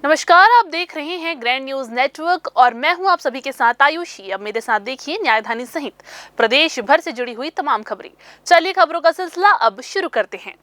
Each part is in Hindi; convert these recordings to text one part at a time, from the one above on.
नमस्कार, आप देख रहे हैं ग्रैंड न्यूज नेटवर्क और मैं हूं आप सभी के साथ आयुषी। अब मेरे साथ देखिए न्यायधानी सहित प्रदेश भर से जुड़ी हुई तमाम खबरें। चलिए खबरों का सिलसिला अब शुरू करते हैं।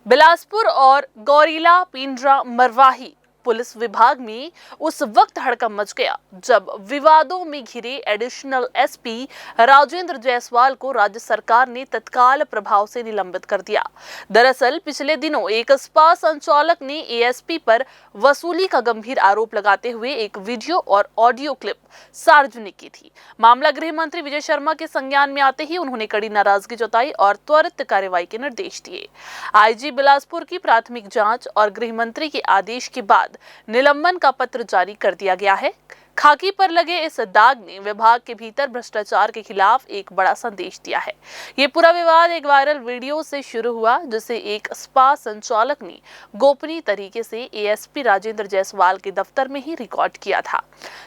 बिलासपुर और गौरीला पिंजरा मरवाही पुलिस विभाग में उस वक्त हड़कंप मच गया जब विवादों में घिरे एडिशनल एसपी राजेंद्र जायसवाल को राज्य सरकार ने तत्काल प्रभाव से निलंबित कर दिया। दरअसल पिछले दिनों एक स्पा संचालक ने एएसपी पर वसूली का गंभीर आरोप लगाते हुए एक वीडियो और ऑडियो क्लिप सार्वजनिक की थी। मामला गृह मंत्री विजय शर्मा के संज्ञान में आते ही उन्होंने कड़ी नाराजगी जताई और त्वरित कार्रवाई के निर्देश दिए। आईजी बिलासपुर की प्राथमिक जांच और गृह मंत्री के आदेश के बाद निलंबन का पत्र जारी कर दिया गया है। खाकी पर लगे इस दाग ने विभाग के भीतर भ्रष्टाचार के खिलाफ एक बड़ा संदेश दिया है। ये पूरा विवाद एक वायरल वीडियो से शुरू हुआ जिसे एक स्पा संचालक ने गोपनीय तरीके से एएसपी राजेंद्र जायसवाल के दफ्तर में ही रिकॉर्ड किया था।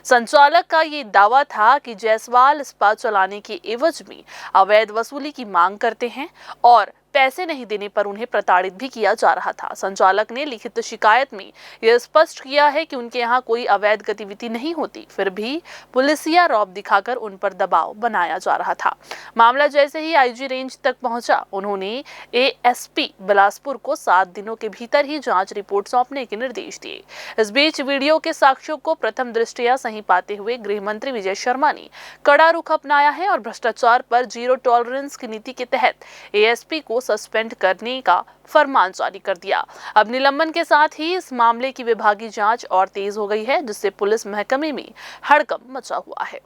संचालक का ये दावा था कि जायसवाल स्पा चलाने के एवज में अवैध वसूली की मांग करते हैं और पैसे नहीं देने पर उन्हें प्रताड़ित भी किया जा रहा था। संचालक ने लिखित शिकायत में यह स्पष्ट किया है कि उनके यहाँ कोई अवैध गतिविधि नहीं होती, फिर भी पुलिसिया रौब दिखाकर उन पर दबाव बनाया जा रहा था। मामला जैसे ही आईजी रेंज तक पहुंचा, उन्होंने एएसपी बिलासपुर को 7 दिनों के भीतर ही जांच रिपोर्ट सौंपने के निर्देश दिए। इस बीच वीडियो के साक्ष्यों को प्रथम दृष्टया सही पाते हुए गृह मंत्री विजय शर्मा ने कड़ा रुख अपनाया है और भ्रष्टाचार पर जीरो टॉलरेंस की नीति के तहत एएसपी को सस्पेंड करने का फरमान जारी कर दिया। अब निलंबन के साथ ही इस मामले की विभागीय जांच और तेज हो गई है, जिससे पुलिस महकमे में हड़कंप मचा हुआ है।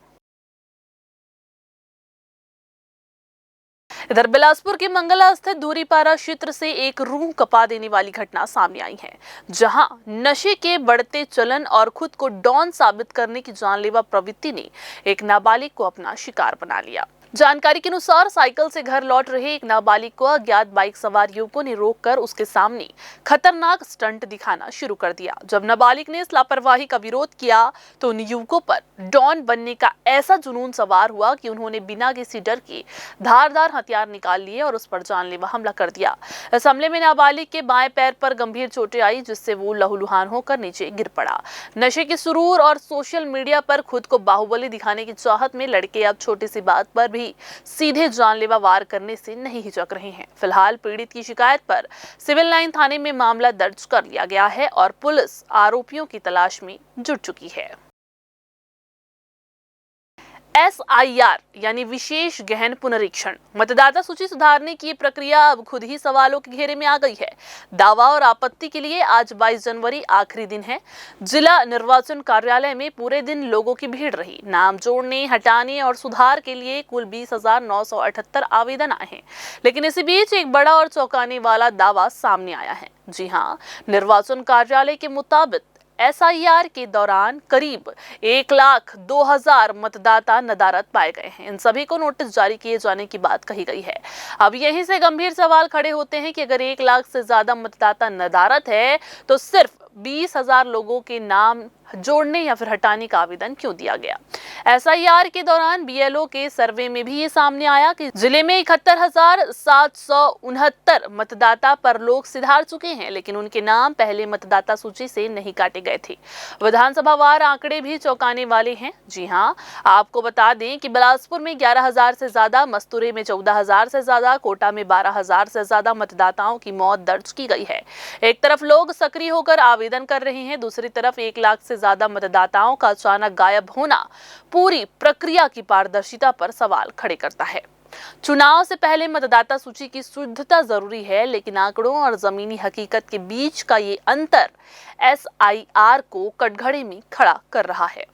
इधर बिलासपुर के मंगला स्थित धूरीपारा क्षेत्र से एक रूह कपा देने वाली घटना सामने आई है, जहां नशे के बढ़ते चलन और खुद को डॉन साबित करने की जानलेवा प्रवृत्ति ने एक नाबालिग को अपना शिकार बना लिया। जानकारी के अनुसार साइकिल से घर लौट रहे एक नाबालिग को अज्ञात बाइक सवार युवकों ने रोककर उसके सामने खतरनाक स्टंट दिखाना शुरू कर दिया। जब नाबालिग ने इस लापरवाही का विरोध किया तो उन युवकों पर डॉन बनने का ऐसा जुनून सवार हुआ कि उन्होंने बिना किसी डर के धारदार हथियार निकाल लिए और उस पर जानलेवा हमला कर दिया। इस हमले में नाबालिग के बाएं पैर पर गंभीर चोटें आई, जिससे वो लहूलुहान होकर नीचे गिर पड़ा। नशे के सुरूर और सोशल मीडिया पर खुद को बाहुबली दिखाने की चाहत में लड़के अब छोटी सी बात पर भी सीधे जानलेवा वार करने से नहीं हिचक रहे हैं। फिलहाल पीड़ित की शिकायत पर सिविल लाइन थाने में मामला दर्ज कर लिया गया है और पुलिस आरोपियों की तलाश में जुट चुकी है। SIR यानी विशेष गहन पुनरीक्षण मतदाता सूची सुधारने की प्रक्रिया अब खुद ही सवालों के घेरे में आ गई है। दावा और आपत्ति के लिए आज 22 जनवरी आखिरी दिन है। जिला निर्वाचन कार्यालय में पूरे दिन लोगों की भीड़ रही। नाम जोड़ने, हटाने और सुधार के लिए कुल 20,978 आवेदन आए हैं, लेकिन इसी बीच एक बड़ा और चौंकाने वाला दावा सामने आया है। जी हाँ, निर्वाचन कार्यालय के मुताबिक SIR के दौरान करीब 1,02,000 मतदाता नदारद पाए गए हैं। इन सभी को नोटिस जारी किए जाने की बात कही गई है। अब यहीं से गंभीर सवाल खड़े होते हैं कि अगर 1 लाख से ज्यादा मतदाता नदारद है तो सिर्फ 20,000 लोगों के नाम जोड़ने या फिर हटाने का आवेदन क्यों दिया गया। SIR के दौरान BLO के सर्वे में भी ये सामने आया कि जिले में 71,769 मतदाता पर लोग सिधार चुके हैं, लेकिन उनके नाम पहले मतदाता सूची से नहीं काटे गए थे। विधानसभा वार आंकड़े भी चौंकाने वाले हैं। जी हाँ, आपको बता दें कि बिलासपुर में 11,000 से ज्यादा, मस्तूरे में 14,000 से ज्यादा, कोटा में 12,000 से ज्यादा मतदाताओं की मौत दर्ज की गई है। एक तरफ लोग सक्रिय होकर आवेदन कर रहे हैं, दूसरी तरफ 1 लाख से ज्यादा मतदाताओं का अचानक गायब होना पूरी प्रक्रिया की पारदर्शिता पर सवाल खड़े करता है। चुनाव से पहले मतदाता सूची की शुद्धता जरूरी है, लेकिन आंकड़ों और जमीनी हकीकत के बीच का ये अंतर SIR को कटघरे में खड़ा कर रहा है।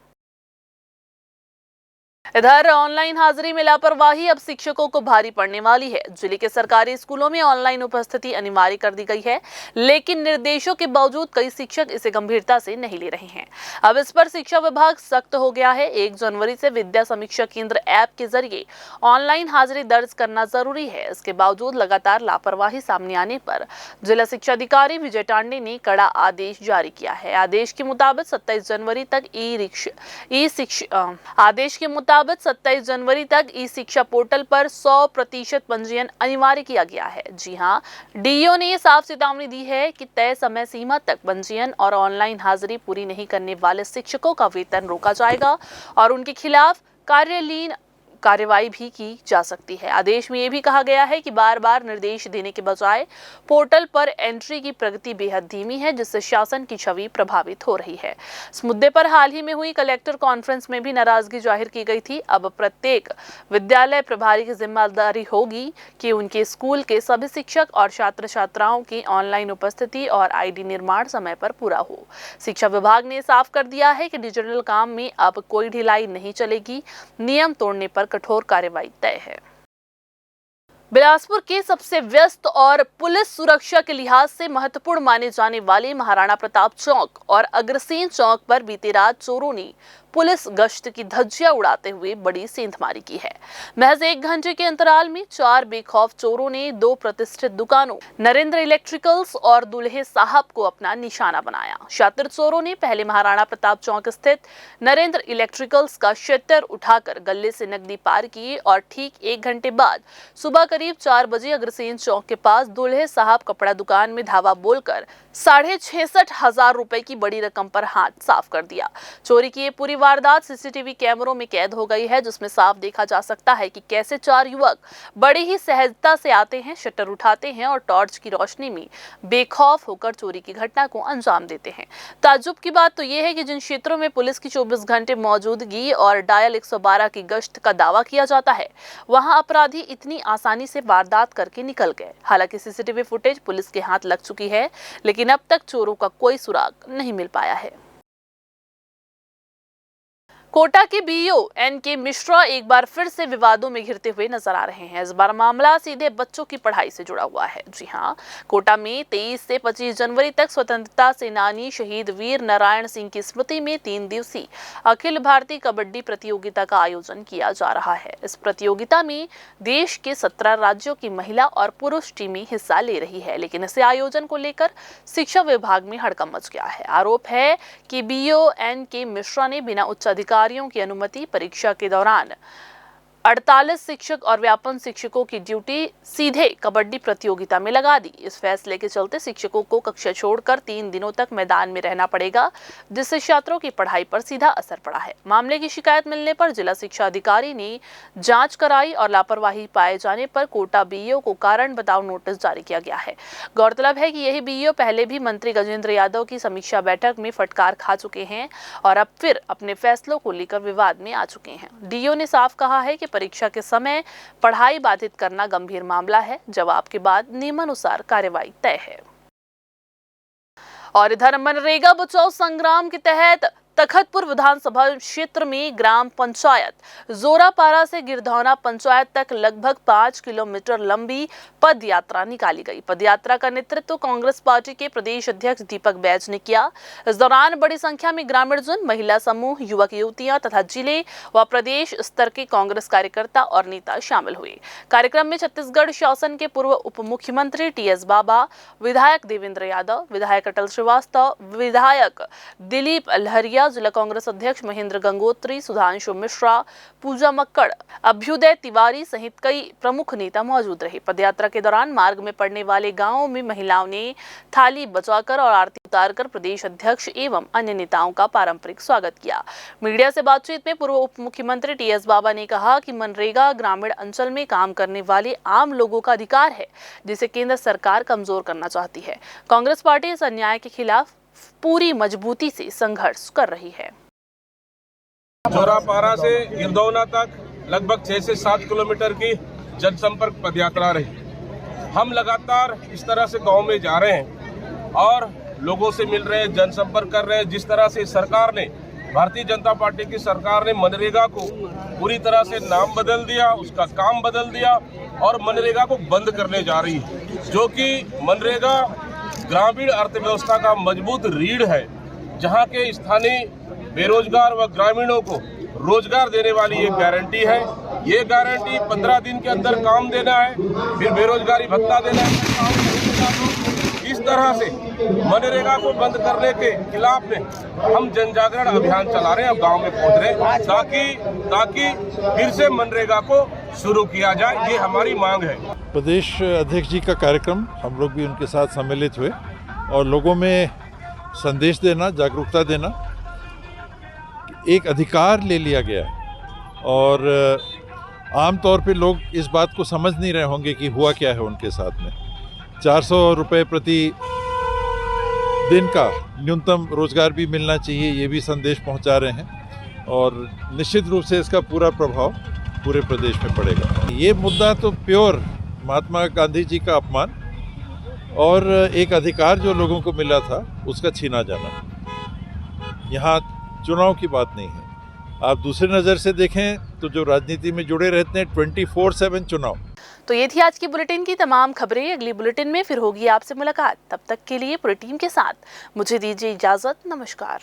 इधर ऑनलाइन हाजिरी में लापरवाही अब शिक्षकों को भारी पड़ने वाली है। जिले के सरकारी स्कूलों में ऑनलाइन उपस्थिति अनिवार्य कर दी गई है, लेकिन निर्देशों के बावजूद कई शिक्षक इसे गंभीरता से नहीं ले रहे हैं। अब इस पर शिक्षा विभाग सख्त हो गया है। 1 जनवरी से विद्या समीक्षा केंद्र ऐप के जरिए ऑनलाइन हाजिरी दर्ज करना जरूरी है। इसके बावजूद लगातार लापरवाही सामने आने पर जिला शिक्षा अधिकारी विजय टांडे ने कड़ा आदेश जारी किया है। आदेश के मुताबिक 27 जनवरी तक आदेश के मुताबिक मुताबिक 27 जनवरी तक ई शिक्षा पोर्टल पर 100% पंजीयन अनिवार्य किया गया है। जी हां, डीईओ ने ये साफ चेतावनी दी है कि तय समय सीमा तक पंजीयन और ऑनलाइन हाजिरी पूरी नहीं करने वाले शिक्षकों का वेतन रोका जाएगा और उनके खिलाफ कार्रवाई भी की जा सकती है। आदेश में यह भी कहा गया है कि बार बार निर्देश देने के बजाय पोर्टल पर एंट्री की प्रगति बेहद धीमी है, जिससे शासन की छवि प्रभावित हो रही है। इस मुद्दे पर हाल ही में हुई कलेक्टर कॉन्फ्रेंस में भी नाराजगी जाहिर की गई थी। अब प्रत्येक विद्यालय प्रभारी की जिम्मेदारी होगी कि उनके स्कूल के सभी शिक्षक और छात्र छात्राओं की ऑनलाइन उपस्थिति और आईडी निर्माण समय पर पूरा हो। शिक्षा विभाग ने साफ कर दिया है कि डिजिटल काम में अब कोई ढिलाई नहीं चलेगी। नियम तोड़ने पर कठोर कार्रवाई तय है। बिलासपुर के सबसे व्यस्त और पुलिस सुरक्षा के लिहाज से महत्वपूर्ण माने जाने वाले महाराणा प्रताप चौक और अग्रसेन चौक पर बीती रात चोरों ने पुलिस गश्त की धज्जियां उड़ाते हुए बड़ी सेंधमारी की है। महज 1 घंटे के अंतराल में 4 बेखौफ चोरों ने 2 प्रतिष्ठित दुकानों नरेंद्र इलेक्ट्रिकल्स और दुल्हे साहब को अपना निशाना बनाया। शातिर चोरों ने पहले महाराणा प्रताप चौक स्थित नरेंद्र इलेक्ट्रिकल्स का शटर उठाकर गले से नकदी पार किए और ठीक 1 घंटे बाद सुबह करीब 4 बजे अग्रसेन चौक के पास दुल्हे साहब कपड़ा दुकान में धावा बोलकर 66,500 रुपए की बड़ी रकम पर हाथ साफ कर दिया। चोरी की ये पूरी वारदात सीसीटीवी कैमरों में कैद हो गई है, जिसमें साफ देखा जा सकता है कि कैसे 4 युवक बड़ी ही सहजता से आते हैं, शटर उठाते हैं और टॉर्च की रोशनी में बेखौफ होकर चोरी की घटना को अंजाम देते हैं। ताज्जुब की बात तो यह है कि जिन क्षेत्रों में पुलिस की 24 घंटे मौजूदगी और डायल 112 की गश्त का दावा किया जाता है, वहां अपराधी इतनी आसानी से वारदात करके निकल गए। हालांकि सीसीटीवी फुटेज पुलिस के हाथ लग चुकी है, लेकिन अब तक चोरों का कोई सुराग नहीं मिल पाया है। कोटा के बीईओ एनके मिश्रा एक बार फिर से विवादों में घिरते हुए नजर आ रहे हैं। इस बार मामला सीधे बच्चों की पढ़ाई से जुड़ा हुआ है। जी हां, कोटा में 23 से 25 जनवरी तक स्वतंत्रता सेनानी शहीद वीर नारायण सिंह की स्मृति में 3 दिवसीय अखिल भारतीय कबड्डी प्रतियोगिता का आयोजन किया जा रहा है। इस प्रतियोगिता में देश के 17 राज्यों की महिला और पुरुष टीमें हिस्सा ले रही है, लेकिन इसे आयोजन को लेकर शिक्षा विभाग में हड़कंप मच गया है। आरोप है कि बीईओ एनके मिश्रा ने बिना उच्च अधिकारियों की अनुमति परीक्षा के दौरान 48 शिक्षक और व्यापम शिक्षकों की ड्यूटी सीधे कबड्डी प्रतियोगिता में लगा दी। इस फैसले के चलते शिक्षकों को कक्षा छोड़कर 3 दिनों तक मैदान में रहना पड़ेगा, जिससे छात्रों की पढ़ाई पर सीधा असर पड़ा है। मामले की शिकायत मिलने पर जिला शिक्षा अधिकारी ने जांच कराई और लापरवाही पाए जाने पर कोटा बीईओ को कारण बताओ नोटिस जारी किया गया है। गौरतलब है कि यही बीईओ पहले भी मंत्री गजेंद्र यादव की समीक्षा बैठक में फटकार खा चुके हैं और अब फिर अपने फैसलों को लेकर विवाद में आ चुके हैं। डीईओ ने साफ कहा है कि परीक्षा के समय पढ़ाई बाधित करना गंभीर मामला है। जवाब के बाद नियमानुसार कार्रवाई तय है। और इधर मनरेगा बचाओ संग्राम के तहत तखतपुर विधानसभा क्षेत्र में ग्राम पंचायत जोरापारा से गिरधौना पंचायत तक लगभग 5 किलोमीटर लंबी पद यात्रा निकाली गई। पद यात्रा का नेतृत्व कांग्रेस पार्टी के प्रदेश अध्यक्ष दीपक बैज ने किया। इस दौरान बड़ी संख्या में ग्रामीणजन, महिला समूह, युवक युवतियां तथा जिले व प्रदेश स्तर के कांग्रेस कार्यकर्ता और नेता शामिल हुए। कार्यक्रम में छत्तीसगढ़ शासन के पूर्व उप मुख्यमंत्री टीएस बाबा, विधायक देवेंद्र यादव, विधायक अटल श्रीवास्तव, विधायक दिलीप लहरिया, जिला कांग्रेस अध्यक्ष महेंद्र गंगोत्री, सुधांशु मिश्रा, पूजा मक्कड़, अभ्युदय तिवारी सहित कई प्रमुख नेता मौजूद रहे। पदयात्रा के दौरान मार्ग में पड़ने वाले गांवों में महिलाओं ने थाली बजाकर और आरती उतारकर प्रदेश अध्यक्ष एवं अन्य नेताओं का पारंपरिक स्वागत किया। मीडिया से बातचीत में पूर्व उप मुख्यमंत्री टीएस बाबा ने कहा कि मनरेगा ग्रामीण अंचल में काम करने वाले आम लोगों का अधिकार है, जिसे केंद्र सरकार कमजोर करना चाहती है। कांग्रेस पार्टी इस अन्याय के खिलाफ पूरी मजबूती से संघर्ष कर रही है। जोरापारा से गिरधौना तक लगभग 6 से 7 किलोमीटर की जनसंपर्क पदयात्रा रही। हम लगातार इस तरह से गांव में जा रहे हैं और लोगों से मिल रहे हैं, जनसंपर्क कर रहे हैं। जिस तरह से सरकार ने, भारतीय जनता पार्टी की सरकार ने मनरेगा को पूरी तरह से नाम बदल दिया, उसका काम बदल दिया और मनरेगा को बंद करने जा रही है, जो कि मनरेगा ग्रामीण अर्थव्यवस्था का मजबूत रीढ़ है, जहां के स्थानीय बेरोजगार व ग्रामीणों को रोजगार देने वाली ये गारंटी है। ये गारंटी 15 दिन के अंदर काम देना है, फिर बेरोजगारी भत्ता देना है। इस तरह से मनरेगा को बंद करने के खिलाफ में हम जन जागरण अभियान चला रहे हैं, अब गांव में पहुंच रहे हैं ताकि फिर से मनरेगा को शुरू किया जाए, ये हमारी मांग है। प्रदेश अध्यक्ष जी का कार्यक्रम हम लोग भी उनके साथ सम्मिलित हुए और लोगों में संदेश देना, जागरूकता देना, एक अधिकार ले लिया गया है और आमतौर पे लोग इस बात को समझ नहीं रहे होंगे कि हुआ क्या है उनके साथ में। 400 रुपये प्रति दिन का न्यूनतम रोजगार भी मिलना चाहिए, ये भी संदेश पहुंचा रहे हैं और निश्चित रूप से इसका पूरा प्रभाव पूरे प्रदेश में पड़ेगा। ये मुद्दा तो प्योर महात्मा गांधी जी का अपमान और एक अधिकार जो लोगों को मिला था उसका छीना जाना। यहाँ चुनाव की बात नहीं है। आप दूसरी नज़र से देखें तो जो राजनीति में जुड़े रहते हैं 24/7 चुनाव। तो ये थी आज की बुलेटिन की तमाम खबरें। अगली बुलेटिन में फिर होगी आपसे मुलाकात। तब तक के लिए पूरी टीम के साथ मुझे दीजिए इजाजत। नमस्कार।